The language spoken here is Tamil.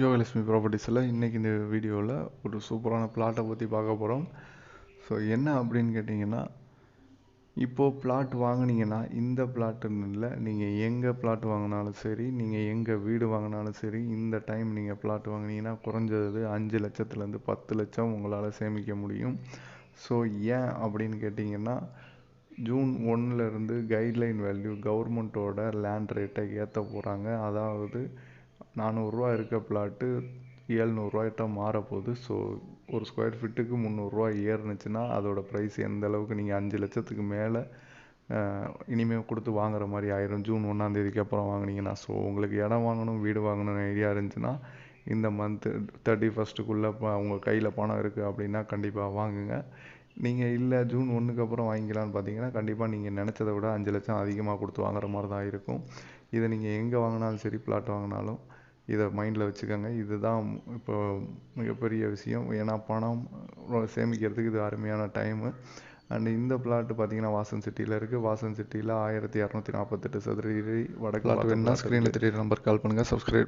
யோகலட்சுமி ப்ராப்பர்ட்டிஸில் இன்றைக்கி இந்த வீடியோவில் ஒரு சூப்பரான பிளாட்டை பற்றி பார்க்க போகிறோம். ஸோ என்ன அப்படின்னு கேட்டிங்கன்னா, இப்போது பிளாட் வாங்கினீங்கன்னா இந்த பிளாட்டுன்னு இல்லை, நீங்கள் எங்கே பிளாட் வாங்கினாலும் சரி, நீங்கள் எங்கே வீடு வாங்கினாலும் சரி, இந்த டைம் நீங்கள் பிளாட் வாங்கினீங்கன்னா குறைஞ்சது 5 லட்சத்துலேருந்து 10 லட்சம் உங்களால் சேமிக்க முடியும். ஸோ ஏன் அப்படின்னு கேட்டிங்கன்னா, ஜூன் 1லேருந்து கைட்லைன் வேல்யூ கவர்மெண்ட்டோட லேண்ட் ரேட்டை ஏற்ற போகிறாங்க. அதாவது 400 ரூபா இருக்க பிளாட்டு 700 ரூபாய்ட்ட மாறப்போகுது. ஸோ ஒரு ஸ்கொயர் ஃபீட்டுக்கு 300 ரூபா ஏறுனுச்சுன்னா அதோட ப்ரைஸ் எந்த அளவுக்கு நீங்கள் 5 லட்சத்துக்கு மேலே இனிமேல் கொடுத்து வாங்குற மாதிரி ஆயிரும், ஜூன் 1ஆம் தேதிக்கு அப்புறம் வாங்கினீங்கன்னா. ஸோ உங்களுக்கு இடம் வாங்கணும், வீடு வாங்கணும்னு ஐடியா இருந்துச்சுன்னா இந்த மந்த்து 31க்குள்ளே உங்கள் கையில் பணம் இருக்குது அப்படின்னா கண்டிப்பாக வாங்குங்க. நீங்கள் இல்லை ஜூன் 1க்கு அப்புறம் வாங்கிக்கலான்னு பார்த்தீங்கன்னா கண்டிப்பாக நீங்கள் நினச்சதை விட 5 லட்சம் அதிகமாக கொடுத்து வாங்குற மாதிரி தான் இருக்கும். இதை நீங்கள் எங்கே வாங்கினாலும் சரி, பிளாட் வாங்கினாலும் இதை மைண்டில் வச்சுக்கோங்க. இதுதான் இப்போ மிகப்பெரிய விஷயம். ஏன்னா பணம் சேமிக்கிறதுக்கு இது அருமையான டைமு. அண்ட் இந்த பிளாட்டு பார்த்தீங்கன்னா வாசன் சிட்டியில் இருக்குது. வாசன் சிட்டியில் 1248 சதுர அடி வடக்கு. ஸ்க்ரீனில் தெரியுற நம்பர் கால் பண்ணுங்கள். சப்ஸ்கிரைப்